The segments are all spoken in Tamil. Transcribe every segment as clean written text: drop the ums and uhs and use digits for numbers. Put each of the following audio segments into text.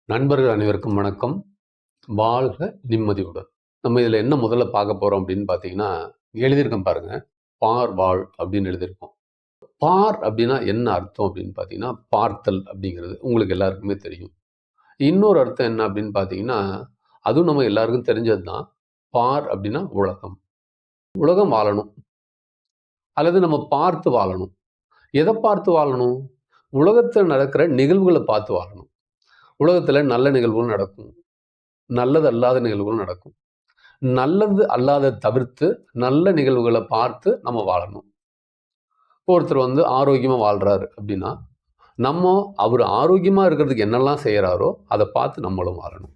நண்பர்கள் அனைவருக்கும் வணக்கம். வாழ்க நிம்மதியுடன். நம்ம இதில் என்ன முதல்ல பார்க்க போகிறோம் அப்படின்னு பார்த்தீங்கன்னா, எழுதியிருக்கோம் பாருங்க. பார் வாழ் அப்படின்னு எழுதியிருக்கோம். பார் அப்படின்னா என்ன அர்த்தம் அப்படின்னு பார்த்தீங்கன்னா, பார்த்தல் அப்படிங்கிறது உங்களுக்கு எல்லாருக்குமே தெரியும். இன்னொரு அர்த்தம் என்ன அப்படின்னு பார்த்தீங்கன்னா, அதுவும் நம்ம எல்லாருக்கும் தெரிஞ்சது தான். பார் அப்படின்னா உலகம். உலகம் வாழணும். அல்லது நம்ம பார்த்து வாழணும். எதை பார்த்து வாழணும்? உலகத்தில் நடக்கிற நிகழ்வுகளை பார்த்து வாழணும். உலகத்தில் நல்ல நிகழ்வுகள் நடக்கும். நல்லது அல்லாத நிகழ்வுகள் நடக்கும். நல்லது அல்லாத தவிர்த்து நல்ல நிகழ்வுகளை பார்த்து நம்ம வாழணும். ஒருத்தர் ஆரோக்கியமா வாழ்றாரு அப்படின்னா, அவர் ஆரோக்கியமா இருக்கிறதுக்கு என்னெல்லாம் செய்யறாரோ அதை பார்த்து நம்மளும் வாழணும்.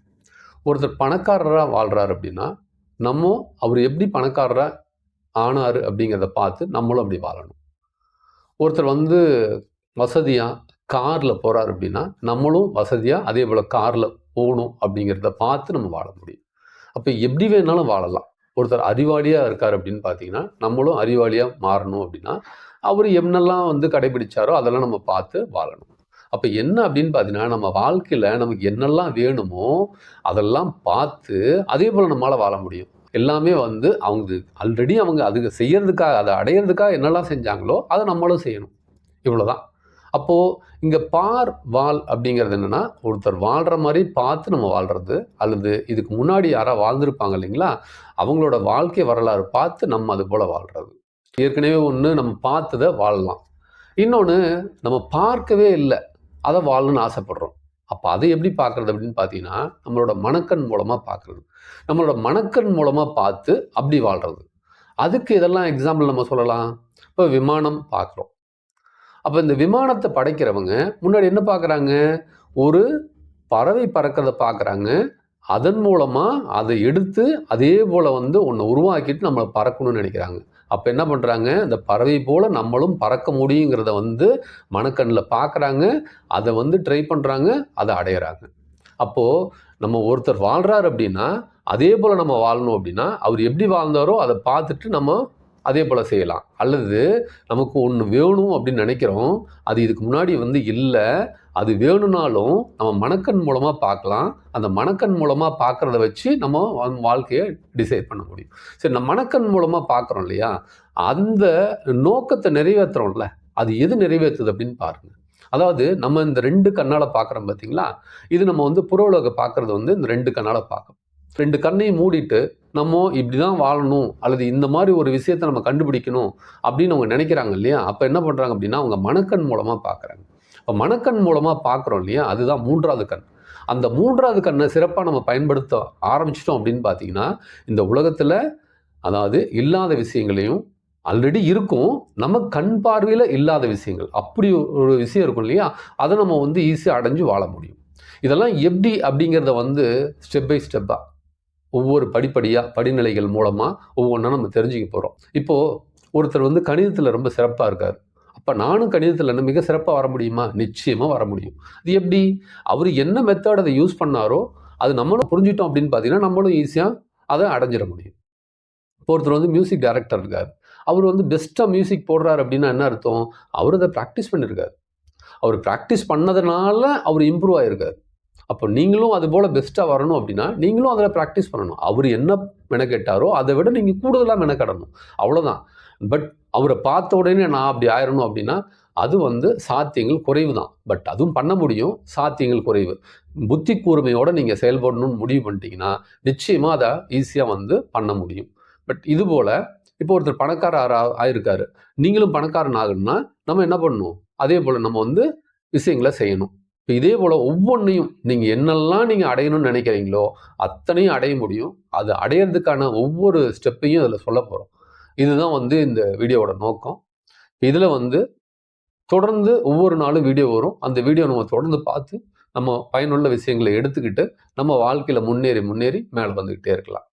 ஒருத்தர் பணக்காரரா வாழ்றாரு அப்படின்னா, அவர் எப்படி பணக்காரரா ஆனாரு அப்படிங்கிறத பார்த்து நம்மளும் அப்படி வாழணும். ஒருத்தர் வசதியா கார்ல போறாரு அப்படின்னா, நம்மளும் வசதியா அதே போல கார்ல போகணும் அப்படிங்கிறத பார்த்து நம்ம வாழ முடியும். அப்போ எப்படி வேணாலும் வாழலாம். ஒருத்தர் அறிவாளியாக இருக்கார் அப்படின்னு பார்த்தீங்கன்னா, நம்மளும் அறிவாளியாக மாறணும் அப்படின்னா, அவர் என்னெல்லாம் கடைபிடிச்சாரோ அதெல்லாம் நம்ம பார்த்து வாழணும். அப்போ என்ன அப்படின்னு பார்த்தீங்கன்னா, நம்ம வாழ்க்கையில் நமக்கு என்னெல்லாம் வேணுமோ அதெல்லாம் பார்த்து அதே போல் நம்மளால் வாழ முடியும். எல்லாமே அவங்க ஆல்ரெடி அதுக்கு செய்யறதுக்காக, அதை அடையிறதுக்காக என்னெல்லாம் செஞ்சாங்களோ அதை நம்மளும் செய்யணும். இவ்வளோதான். அப்போது இங்கே பார் வாழ் அப்படிங்கிறது என்னென்னா, ஒருத்தர் வாழ்கிற மாதிரி பார்த்து நம்ம வாழ்கிறது, அல்லது இதுக்கு முன்னாடி யாராவது வாழ்ந்திருப்பாங்க இல்லைங்களா, அவங்களோட வாழ்க்கை வரலாறு பார்த்து நம்ம அது போல் வாழ்கிறது. ஏற்கனவே நம்ம பார்த்ததை வாழலாம். இன்னொன்று நம்ம பார்க்கவே இல்லை, அதை வாழணும்னு ஆசைப்படுறோம். அப்போ அதை எப்படி பார்க்குறது அப்படின்னு பார்த்தீங்கன்னா, நம்மளோட மனக்கண் மூலமாக பார்க்குறது. நம்மளோட மனக்கண் மூலமாக பார்த்து அப்படி வாழ்கிறது. அதுக்கு இதெல்லாம் எக்ஸாம்பிள் நம்ம சொல்லலாம். இப்போ விமானம் பார்க்குறோம். அப்போ இந்த விமானத்தை படைக்கிறவங்க முன்னாடி என்ன பார்க்குறாங்க? ஒரு பறவை பறக்கிறத பார்க்குறாங்க. அதன் மூலமாக அதை எடுத்து அதே போல் ஒன்று உருவாக்கிட்டு நம்மளை பறக்கணும்னு நினைக்கிறாங்க. அப்போ என்ன பண்ணுறாங்க? அந்த பறவை போல் நம்மளும் பறக்க முடியுங்கிறத மனக்கண்ணில் பார்க்குறாங்க. அதை ட்ரை பண்ணுறாங்க, அதை அடையிறாங்க. அப்போது நம்ம ஒருத்தர் வாழ்கிறார் அப்படின்னா, அதே போல் நம்ம வாழணும் அப்படின்னா, அவர் எப்படி வாழ்ந்தாரோ அதை பார்த்துட்டு நம்ம அதே போல் செய்யலாம். அல்லது நமக்கு ஒன்று வேணும் அப்படின்னு நினைக்கிறோம், அது இதுக்கு முன்னாடி இல்லை, அது வேணும்னாலும் நம்ம மனக்கண் மூலமாக பார்க்கலாம். அந்த மனக்கண் மூலமாக பார்க்குறத வச்சு நம்ம வாழ்க்கையை டிசைட் பண்ண முடியும். சரி, நம்ம மனக்கண் மூலமாக பார்க்குறோம் இல்லையா, அந்த நோக்கத்தை நிறைவேற்றுறோம்ல, அது எது நிறைவேற்றுது அப்படின்னு பாருங்கள். அதாவது நம்ம இந்த 2 கண்ணால் பார்க்குறோம் பார்த்தீங்களா, இது நம்ம புற உலக பார்க்குறது இந்த 2 கண்ணால் பார்க்கணும். 2 கண்ணையும் மூடிட்டு நம்ம இப்படி தான் வாழணும், அல்லது இந்த மாதிரி ஒரு விஷயத்தை நம்ம கண்டுபிடிக்கணும் அப்படின்னு அவங்க நினைக்கிறாங்க இல்லையா. அப்போ என்ன பண்ணுறாங்க அப்படின்னா, அவங்க மனக்கண் மூலமாக பார்க்குறாங்க. இப்போ மனக்கண் மூலமாக பார்க்குறோம் இல்லையா, அதுதான் 3வது கண். அந்த 3வது கண்ணை சிறப்பாக நம்ம பயன்படுத்த ஆரம்பிச்சிட்டோம் அப்படின்னு பார்த்தீங்கன்னா, இந்த உலகத்தில் அதாவது இல்லாத விஷயங்களையும் ஆல்ரெடி இருக்கும், நம்ம கண் பார்வையில் இல்லாத விஷயங்கள், அப்படி ஒரு விஷயம் இருக்கும் இல்லையா, அதை நம்ம ஈஸியாக அடைஞ்சு வாழ முடியும். இதெல்லாம் எப்படி அப்படிங்கிறத ஸ்டெப் பை ஸ்டெப்பாக ஒவ்வொரு படிநிலைகள் மூலமாக ஒவ்வொன்றா நம்ம தெரிஞ்சுக்க போகிறோம். இப்போது ஒருத்தர் கணிதத்தில் ரொம்ப சிறப்பாக இருக்கார். அப்போ நானும் கணிதத்தில் மிக சிறப்பாக வர முடியுமா? நிச்சயமாக வர முடியும். அது எப்படி? அவர் என்ன மெத்தட் அதை யூஸ் பண்ணாரோ அது நம்மளும் புரிஞ்சிட்டோம் அப்படின்னு பார்த்தீங்கன்னா, நம்மளும் ஈஸியாக அதை அடைஞ்சிட முடியும். இப்போ ஒருத்தர் மியூசிக் டைரக்டர் இருக்கார். அவர் பெஸ்ட்டாக மியூசிக் போடுறாரு அப்படின்னா என்ன அர்த்தம்? அவர் அதை ப்ராக்டிஸ் பண்ணியிருக்கார். அவர் ப்ராக்டிஸ் பண்ணதுனால அவர் இம்ப்ரூவ் ஆகிருக்கார். அப்போ நீங்களும் அது போல் பெஸ்ட்டாக வரணும் அப்படின்னா நீங்களும் அதில் ப்ராக்டிஸ் பண்ணணும். அவர் என்ன மெனக்கெட்டாரோ அதை விட நீங்கள் கூடுதலாக மெனக்கடணும், அவ்வளோதான். பட் அவரை பார்த்த உடனே நான் அப்படி ஆயிடணும் அப்படின்னா அது சாத்தியங்கள் குறைவு தான். பட் அதுவும் பண்ண முடியும், சாத்தியங்கள் குறைவு. புத்தி கூர்மையோடு நீங்கள் செயல்படணும்னு முடிவு பண்ணிட்டீங்கன்னா நிச்சயமாக அதை ஈஸியாக பண்ண முடியும். பட் இது போல் இப்போ ஒருத்தர் பணக்காரர் ஆயிருக்காரு, நீங்களும் பணக்காரன் ஆகணும்னா நம்ம என்ன பண்ணணும்? அதே போல் நம்ம விஷயங்களை செய்யணும். இப்போ இதே போல் ஒவ்வொன்றையும் நீங்கள் என்னெல்லாம் நீங்கள் அடையணும்னு நினைக்கிறீங்களோ அத்தனையும் அடைய முடியும். அது அடையிறதுக்கான ஒவ்வொரு ஸ்டெப்பையும் அதில் சொல்ல போகிறோம். இதுதான் இந்த வீடியோவோட நோக்கம். இதில் தொடர்ந்து ஒவ்வொரு நாளும் வீடியோ வரும். அந்த வீடியோ நம்ம தொடர்ந்து பார்த்து நம்ம பயனுள்ள விஷயங்களை எடுத்துக்கிட்டு நம்ம வாழ்க்கையில் முன்னேறி மேலே வந்துக்கிட்டே இருக்கலாம்.